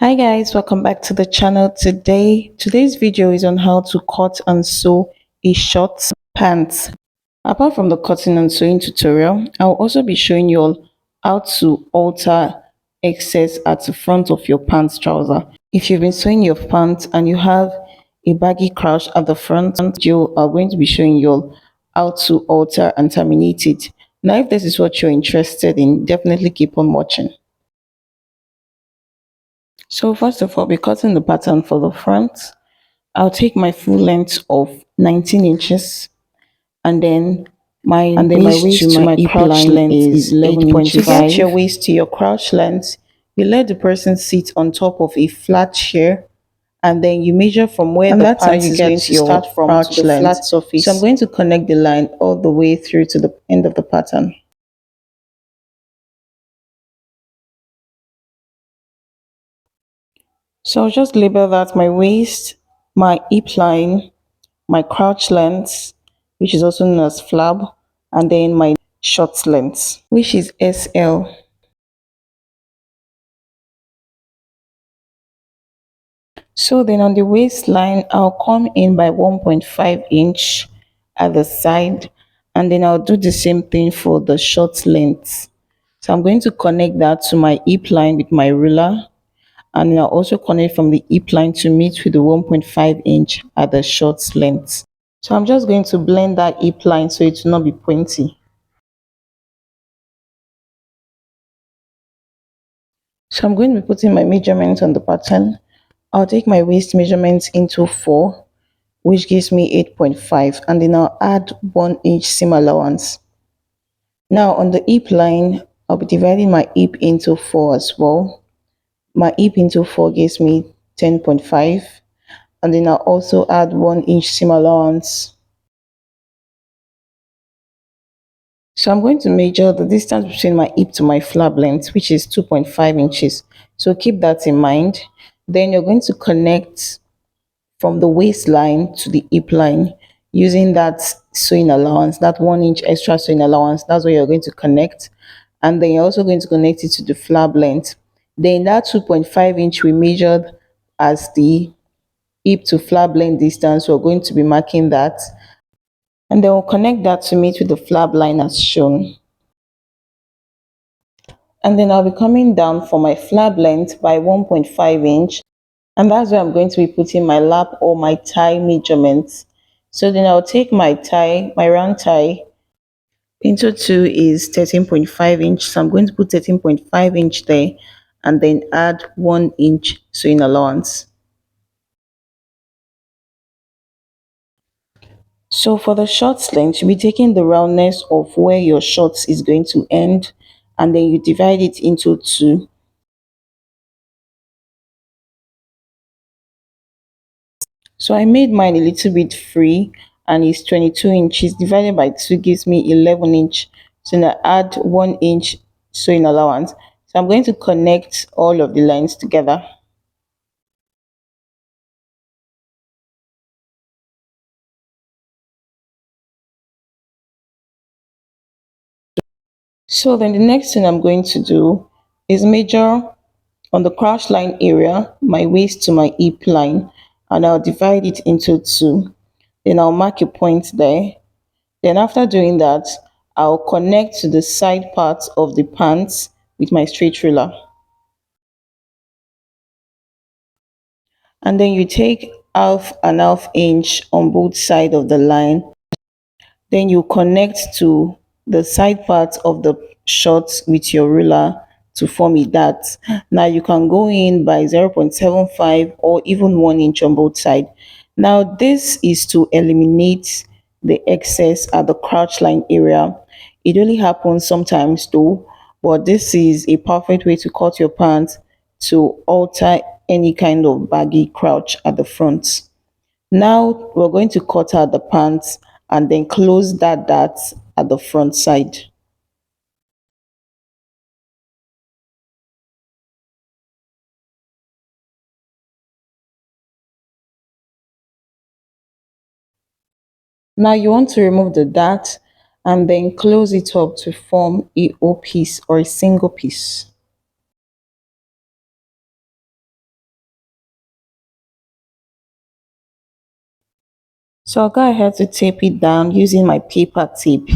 Hi guys, welcome back to the channel. Today's video is on how to cut and sew a short pants. Apart from the cutting and sewing tutorial, I'll also be showing you all how to alter excess at the front of your pants trouser. If you've been sewing your pants and you have a baggy crotch at the front, you are going to be showing you all how to alter and terminate it. Now, if this is what you're interested in, definitely keep on watching. So first of all, be cutting the pattern for the front. I'll take my full length of 19 inches, and then my waist to my crouch length is 11 inches. To get your waist to your crouch length, you let the person sit on top of a flat chair, and then you measure from where the pants is going to start from to the flat surface. So I'm going to connect the line all the way through to the end of the pattern. So I'll just label that my waist, my hip line, my crouch length, which is also known as flab, and then my short length, which is SL. So then on the waistline, I'll come in by 1.5 inch at the side, and then I'll do the same thing for the short length. So I'm going to connect that to my hip line with my ruler, and then I'll also connect from the hip line to meet with the 1.5 inch at the short length. So I'm just going to blend that hip line so it will not be pointy. So I'm going to be putting my measurements on the pattern. I'll take my waist measurements into 4, which gives me 8.5, and then I'll add 1 inch seam allowance. Now on the hip line, I'll be dividing my hip into 4 as well. My hip into 4 gives me 10.5, and then I'll also add 1 inch seam allowance. So I'm going to measure the distance between my hip to my flap length, which is 2.5 inches. So keep that in mind. Then you're going to connect from the waistline to the hip line using that sewing allowance, that 1 inch extra sewing allowance. That's where you're going to connect. And then you're also going to connect it to the flap length. Then that 2.5 inch we measured as the hip to flap length distance, we're going to be marking that. And then we'll connect that to meet with the flap line as shown. And then I'll be coming down for my flap length by 1.5 inch, and that's where I'm going to be putting my lap or my tie measurements. So then I'll take my tie, my round tie into 2 is 13.5 inch, so I'm going to put 13.5 inch there, and then add 1 inch sewing allowance. So for the short length, you'll be taking the roundness of where your shorts is going to end, and then you divide it into 2. So I made mine a little bit free, and it's 22 inches divided by 2 gives me 11 inch. So now add 1 inch sewing allowance. So I'm going to connect all of the lines together. So then the next thing I'm going to do is measure on the crouch line area, my waist to my hip line, and I'll divide it into 2. Then I'll mark a point there. Then after doing that, I'll connect to the side part of the pants with my straight ruler. And then you take half inch on both sides of the line. Then you connect to the side part of the shorts with your ruler to form a dart. Now you can go in by 0.75 or even 1 inch on both sides. Now this is to eliminate the excess at the crouch line area. It only happens sometimes though, but this is a perfect way to cut your pants to alter any kind of baggy crouch at the front. Now we're going to cut out the pants and then close that dart at the front side. Now you want to remove the dart and then close it up to form a O piece or a single piece. So I'll go ahead to tape it down using my paper tape.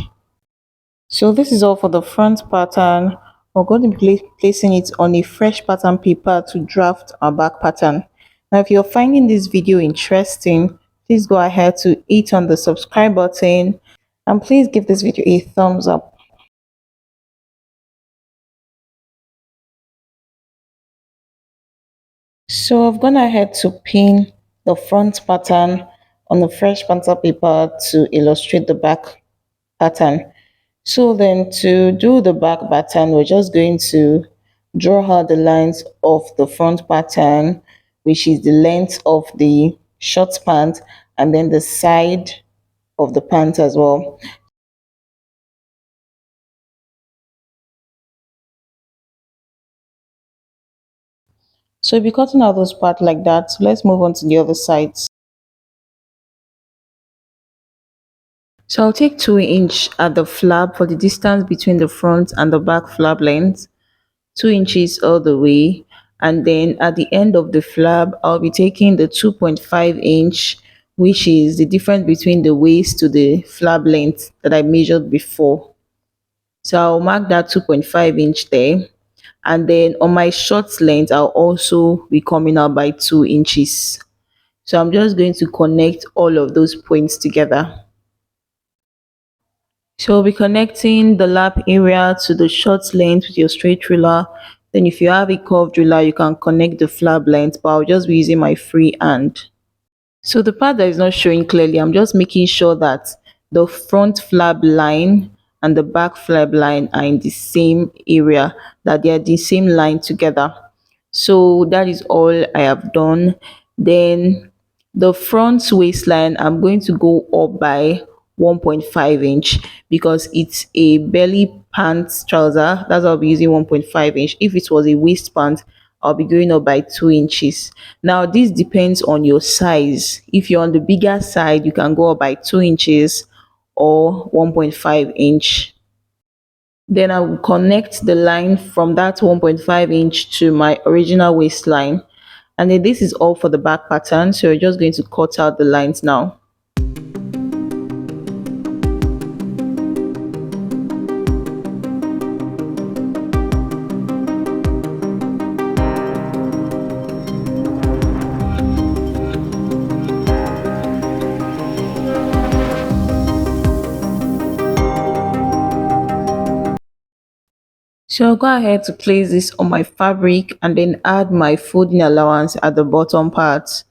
So this is all for the front pattern. We're going to be placing it on a fresh pattern paper to draft our back pattern. Now, if you're finding this video interesting, please go ahead to hit on the subscribe button and please give this video a thumbs up. So I've gone ahead to pin the front pattern on the fresh pattern paper to illustrate the back pattern. So then to do the back pattern, we're just going to draw out the lines of the front pattern, which is the length of the short pant and then the side of the pant as well. So we'll be cutting out those parts like that. So let's move on to the other sides. So I'll take 2 inch at the flap for the distance between the front and the back flap length, 2 inches all the way, and then at the end of the flap I'll be taking the 2.5 inch, which is the difference between the waist to the flap length that I measured before. So I'll mark that 2.5 inch there, and then on my short length I'll also be coming out by 2 inches. So I'm just going to connect all of those points together. So we'll be connecting the lap area to the short length with your straight ruler. Then if you have a curved ruler, you can connect the flap length, but I'll just be using my free hand. So the part that is not showing clearly, I'm just making sure that the front flap line and the back flap line are in the same area, that they are the same line together. So that is all I have done. Then the front waistline, I'm going to go up by 1.5 inch because it's a belly pants trouser. That's why I'll be using 1.5 inch. If it was a waist pant, I'll be going up by 2 inches. Now this depends on your size. If you're on the bigger side, you can go up by 2 inches or 1.5 inch. Then I will connect the line from that 1.5 inch to my original waistline. And then this is all for the back pattern. So you're just going to cut out the lines now. So I'll go ahead to place this on my fabric and then add my folding allowance at the bottom part.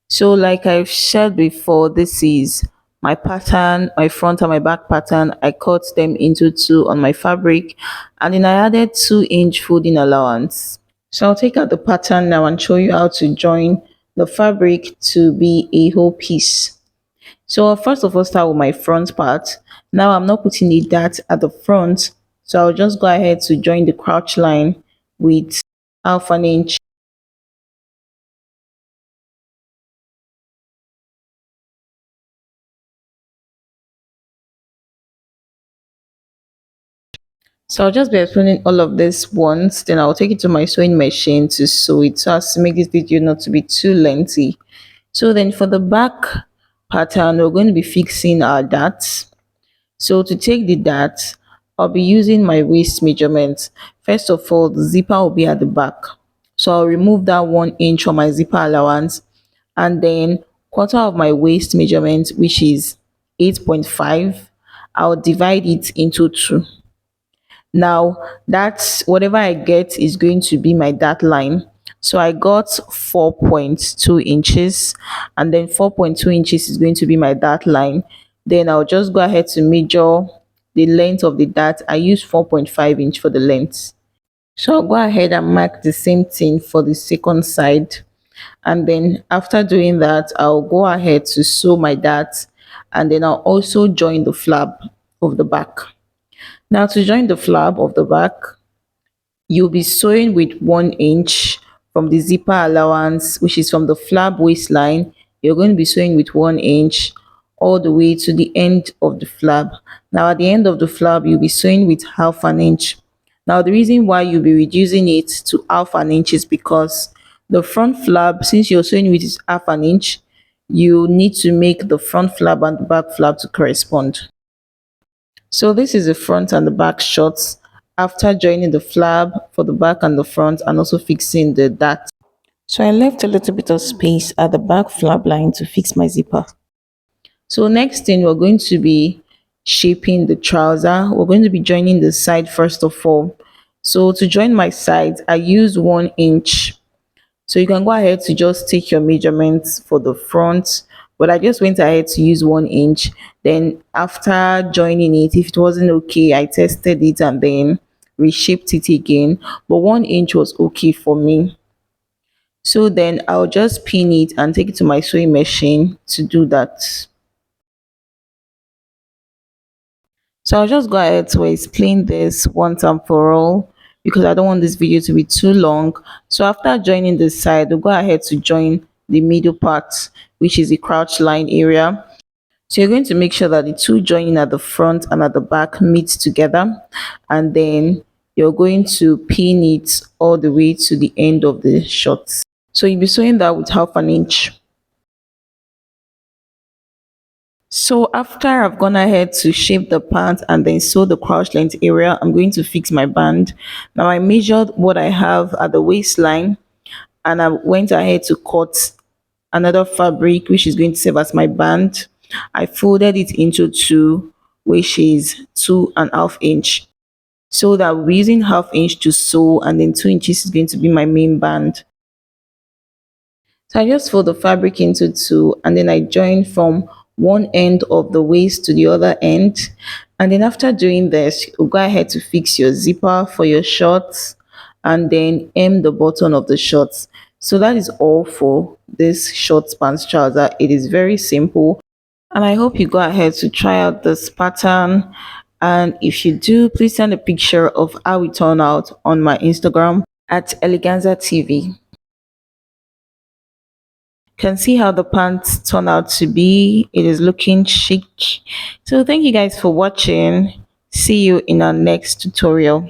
So like I've said before, this is my pattern, my front and my back pattern. I cut them into two on my fabric and then I added 2 inch folding allowance. So I'll take out the pattern now and show you how to join the fabric to be a whole piece. So I'll first of all start with my front part. Now I'm not putting a dart at the front, so I'll just go ahead to join the crotch line with half an inch. So I'll just be explaining all of this once, then I'll take it to my sewing machine to sew it so as to make this video not to be too lengthy. So then for the back pattern, we're going to be fixing our darts. So to take the dart, I'll be using my waist measurement. First of all, the zipper will be at the back. So I'll remove that 1 inch from my zipper allowance and then quarter of my waist measurement, which is 8.5. I'll divide it into two. Now that's whatever I get is going to be my dart line. So I got 4.2 inches and then 4.2 inches is going to be my dart line. Then I'll just go ahead to measure the length of the dart. I use 4.5 inch for the length. So I'll go ahead and mark the same thing for the second side. And then after doing that, I'll go ahead to sew my dart and then I'll also join the flap of the back. Now to join the flap of the back, you'll be sewing with 1 inch from the zipper allowance, which is from the flap waistline. You're going to be sewing with 1 inch all the way to the end of the flap. Now at the end of the flap, you'll be sewing with half an inch. Now the reason why you'll be reducing it to half an inch is because the front flap, since you're sewing with half an inch, you need to make the front flap and the back flap to correspond. So this is the front and the back shots after joining the flap for the back and the front and also fixing the dart. So I left a little bit of space at the back flap line to fix my zipper. So next thing, we're going to be shaping the trouser. We're going to be joining the side first of all. So to join my sides, I use 1 inch. So you can go ahead to just take your measurements for the front, but I just went ahead to use 1 inch. Then after joining it, if it wasn't okay, I tested it and then reshaped it again. But 1 inch was okay for me. So then I'll just pin it and take it to my sewing machine to do that. So I'll just go ahead to explain this once and for all because I don't want this video to be too long. So after joining the side, we'll go ahead to join the middle part, which is the crouch line area. So you're going to make sure that the two joining at the front and at the back meet together, and then you're going to pin it all the way to the end of the shot. So you'll be sewing that with 1/2 inch. So after I've gone ahead to shape the pants and then sew the crouch length area, I'm going to fix my band. Now I measured what I have at the waistline and I went ahead to cut another fabric which is going to serve as my band. I folded it into two, which is 2.5 inch. So that we're using 1/2 inch to sew and then 2 inches is going to be my main band. So I just fold the fabric into two and then I join from one end of the waist to the other end. And then after doing this, you go ahead to fix your zipper for your shorts and then hem the button of the shorts. So that is all for this short pants trouser. It is very simple and I hope you go ahead to try out this pattern. And if you do, please send a picture of how it turned out on my Instagram at Eleganza TV. Can see how the pants turn out to be. It is looking chic. So thank you guys for watching. See you in our next tutorial.